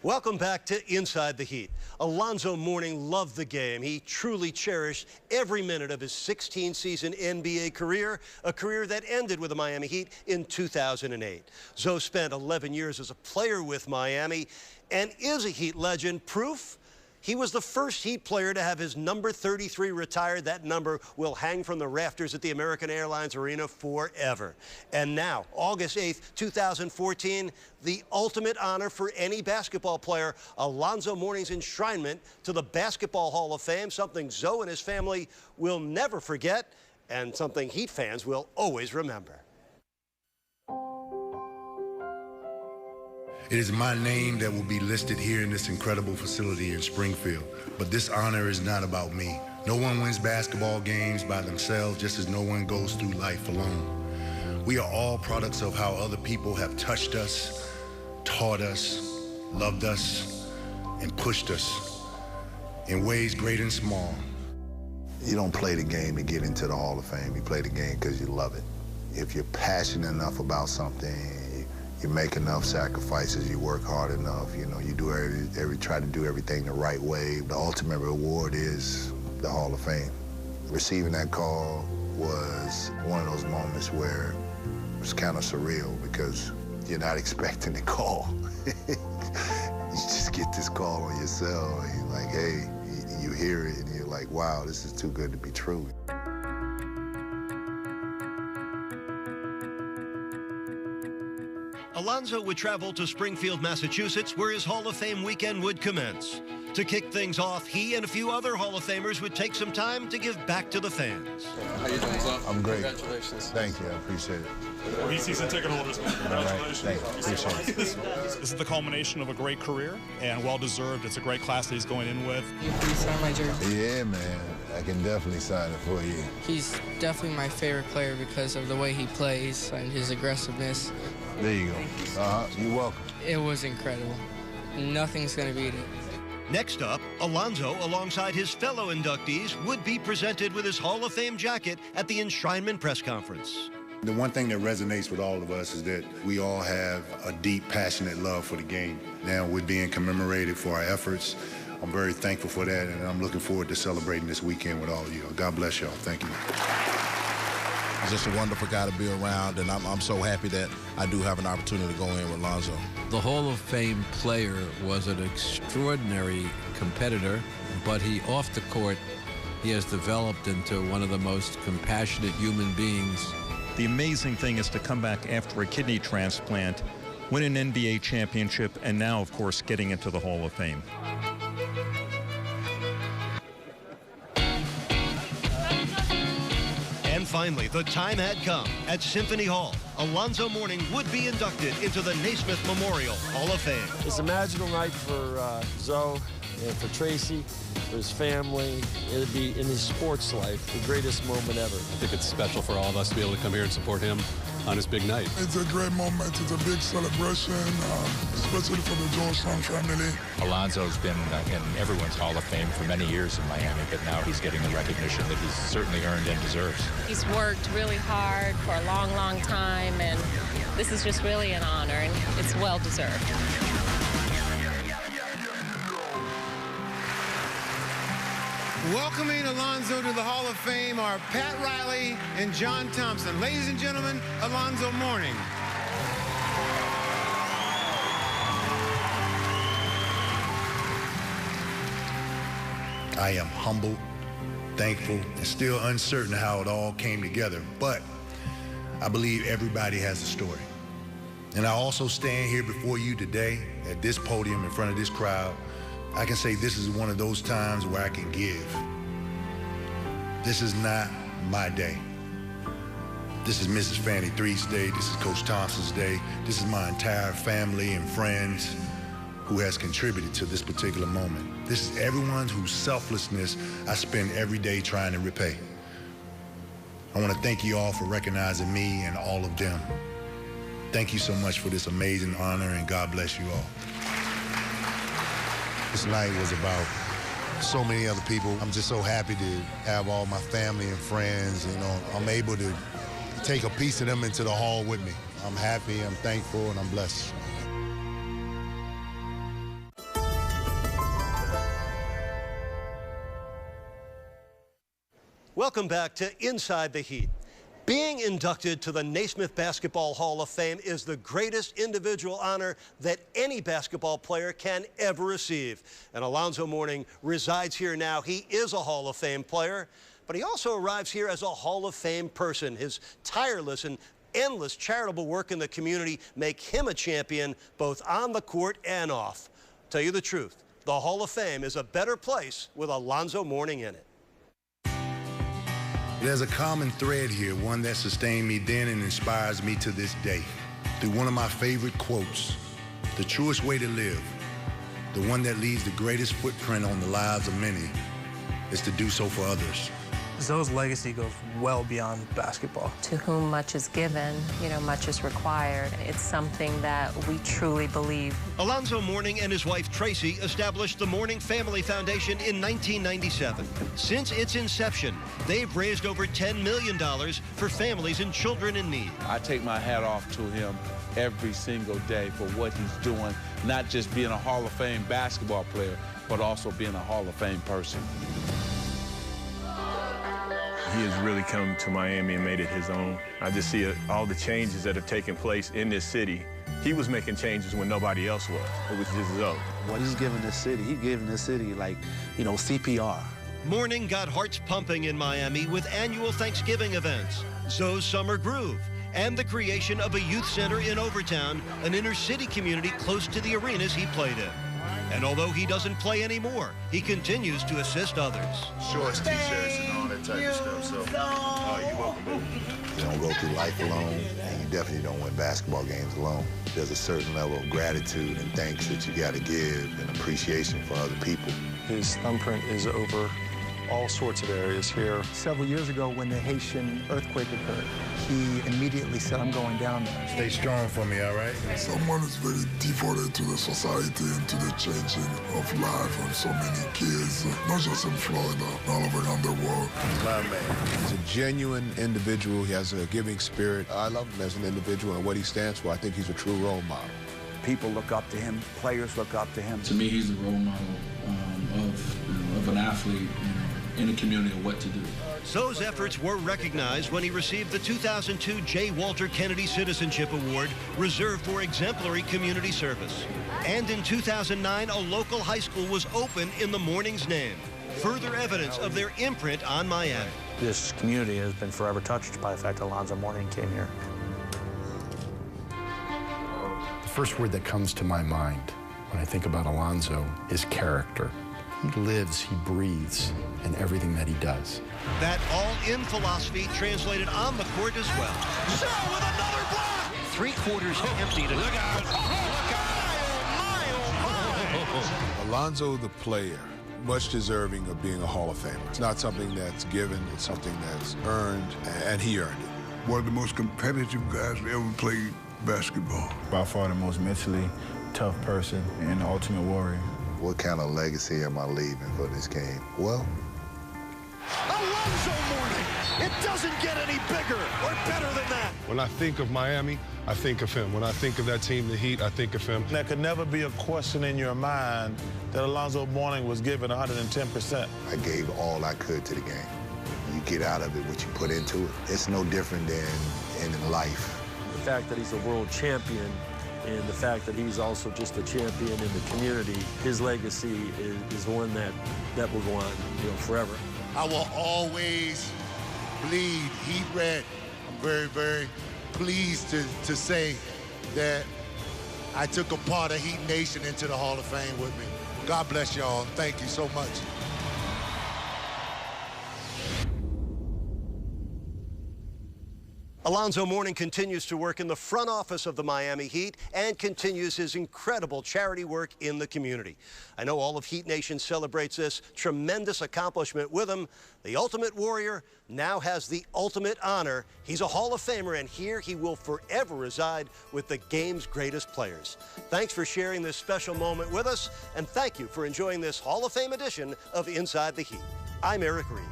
Welcome back to Inside the Heat. Alonzo Mourning loved the game. He truly cherished every minute of his 16-season NBA career, a career that ended with the Miami Heat in 2008. Zoe spent 11 years as a player with Miami and is a Heat legend. Proof? He was the first Heat player to have his number 33 retired. That number will hang from the rafters at the American Airlines Arena forever. And now, August 8th, 2014, the ultimate honor for any basketball player, Alonzo Mourning's enshrinement to the Basketball Hall of Fame, something Zoe and his family will never forget, and something Heat fans will always remember. It is my name that will be listed here in this incredible facility in Springfield. But this honor is not about me. No one wins basketball games by themselves, just as no one goes through life alone. We are all products of how other people have touched us, taught us, loved us, and pushed us in ways great and small. You don't play the game to get into the Hall of Fame. You play the game because you love it. If you're passionate enough about something, you make enough sacrifices, you work hard enough, you know, you do try to do everything the right way. The ultimate reward is the Hall of Fame. Receiving that call was one of those moments where it was kind of surreal because you're not expecting the call. You just get this call on your cell and you're like, hey, you hear it and you're like, wow, this is too good to be true. Alonzo would travel to Springfield, Massachusetts, where his Hall of Fame weekend would commence. To kick things off, he and a few other Hall of Famers would take some time to give back to the fans. How you doing, Zoe? I'm great. Congratulations. Thank you, I appreciate it. He's season ticket holders. Congratulations. Thank you. Appreciate it. This is the culmination of a great career and well-deserved. It's a great class that he's going in with. You please sign my jersey? Yeah, man. I can definitely sign it for you. He's definitely my favorite player because of the way he plays and his aggressiveness. There you go. You're welcome. It was incredible. Nothing's going to beat it. Next up, Alonzo, alongside his fellow inductees, would be presented with his Hall of Fame jacket at the enshrinement press conference. The one thing that resonates with all of us is that we all have a deep, passionate love for the game. Now we're being commemorated for our efforts. I'm very thankful for that, and I'm looking forward to celebrating this weekend with all of you. God bless y'all. Thank you. He's just a wonderful guy to be around, and I'm so happy that I do have an opportunity to go in with Alonzo. The Hall of Fame player was an extraordinary competitor, but off the court, he has developed into one of the most compassionate human beings. The amazing thing is to come back after a kidney transplant, win an NBA championship, and now, of course, getting into the Hall of Fame. And finally, the time had come. At Symphony Hall, Alonzo Mourning would be inducted into the Naismith Memorial Hall of Fame. It's a magical night for Zoe and for Tracy, for his family. It'll be in his sports life, the greatest moment ever. I think it's special for all of us to be able to come here and support him on his big night. It's a great moment. It's a big celebration, especially for the Georgetown family. Alonzo's been in everyone's Hall of Fame for many years in Miami, but now he's getting the recognition that he's certainly earned and deserves. He's worked really hard for a long, long time, and this is just really an honor, and it's well-deserved. Welcoming Alonzo to the Hall of Fame are Pat Riley and John Thompson. Ladies and gentlemen, Alonzo Mourning. I am humbled, thankful, and still uncertain how it all came together, but I believe everybody has a story. And I also stand here before you today at this podium in front of this crowd. I can say this is one of those times where I can give. This is not my day. This is Mrs. Fannie Threet's day. This is Coach Thompson's day. This is my entire family and friends who has contributed to this particular moment. This is everyone whose selflessness I spend every day trying to repay. I want to thank you all for recognizing me and all of them. Thank you so much for this amazing honor, and God bless you all. This night was about so many other people. I'm just so happy to have all my family and friends. You know, I'm able to take a piece of them into the hall with me. I'm happy, I'm thankful, and I'm blessed. Welcome back to Inside the Heat. Being inducted to the Naismith Basketball Hall of Fame is the greatest individual honor that any basketball player can ever receive. And Alonzo Mourning resides here now. He is a Hall of Fame player, but he also arrives here as a Hall of Fame person. His tireless and endless charitable work in the community make him a champion both on the court and off. Tell you the truth, the Hall of Fame is a better place with Alonzo Mourning in it. There's a common thread here, one that sustained me then and inspires me to this day. Through one of my favorite quotes, the truest way to live, the one that leaves the greatest footprint on the lives of many, is to do so for others. Zoe's legacy goes well beyond basketball. To whom much is given, much is required. It's something that we truly believe. Alonzo Mourning and his wife Tracy established the Mourning Family Foundation in 1997. Since its inception, they've raised over $10 million for families and children in need. I take my hat off to him every single day for what he's doing, not just being a Hall of Fame basketball player, but also being a Hall of Fame person. He has really come to Miami and made it his own. I just see all the changes that have taken place in this city. He was making changes when nobody else was. It was just Zoe. What he's giving this city, he's giving this city like, CPR. Mourning got hearts pumping in Miami with annual Thanksgiving events, Zoe's Summer Groove, and the creation of a youth center in Overtown, an inner city community close to the arenas he played in. And although he doesn't play anymore, he continues to assist others. Shorts, t-shirts, and all that type of stuff. So, you're welcome, baby. You don't go through life alone, and you definitely don't win basketball games alone. There's a certain level of gratitude and thanks that you got to give and appreciation for other people. His thumbprint is over all sorts of areas here. Several years ago, when the Haitian earthquake occurred, he immediately said, I'm going down there. Stay strong for me, all right? Someone is very devoted to the society and to the changing of life of so many kids, not just in Florida, all over around the world. My man. He's a genuine individual. He has a giving spirit. I love him as an individual and what he stands for. I think he's a true role model. People look up to him. Players look up to him. To me, he's the role model of an athlete in the community of what to do. Zoe's efforts were recognized when he received the 2002 J. Walter Kennedy Citizenship Award, reserved for exemplary community service. And in 2009, a local high school was opened in the Mourning's name, further evidence of their imprint on Miami. This community has been forever touched by the fact that Alonzo Mourning came here. The first word that comes to my mind when I think about Alonzo is character. He lives, he breathes in everything that he does. That all-in philosophy translated on the court as well. Zoe with another block! 3/4 empty to look out. Alonzo, the player, much deserving of being a Hall of Famer. It's not something that's given, it's something that's earned, and he earned it. One of the most competitive guys who ever played basketball. By far the most mentally tough person and the ultimate warrior. What kind of legacy am I leaving for this game? Well, Alonzo Mourning! It doesn't get any bigger or better than that. When I think of Miami, I think of him. When I think of that team, the Heat, I think of him. There could never be a question in your mind that Alonzo Mourning was given 110%. I gave all I could to the game. You get out of it what you put into it. It's no different than in life. The fact that he's a world champion and the fact that he's also just a champion in the community, his legacy is one that will go on, forever. I will always bleed Heat red. I'm very, very pleased to say that I took a part of Heat Nation into the Hall of Fame with me. God bless y'all. Thank you so much. Alonzo Mourning continues to work in the front office of the Miami Heat and continues his incredible charity work in the community. I know all of Heat Nation celebrates this tremendous accomplishment with him. The ultimate warrior now has the ultimate honor. He's a Hall of Famer, and here he will forever reside with the game's greatest players. Thanks for sharing this special moment with us, and thank you for enjoying this Hall of Fame edition of Inside the Heat. I'm Eric Reed.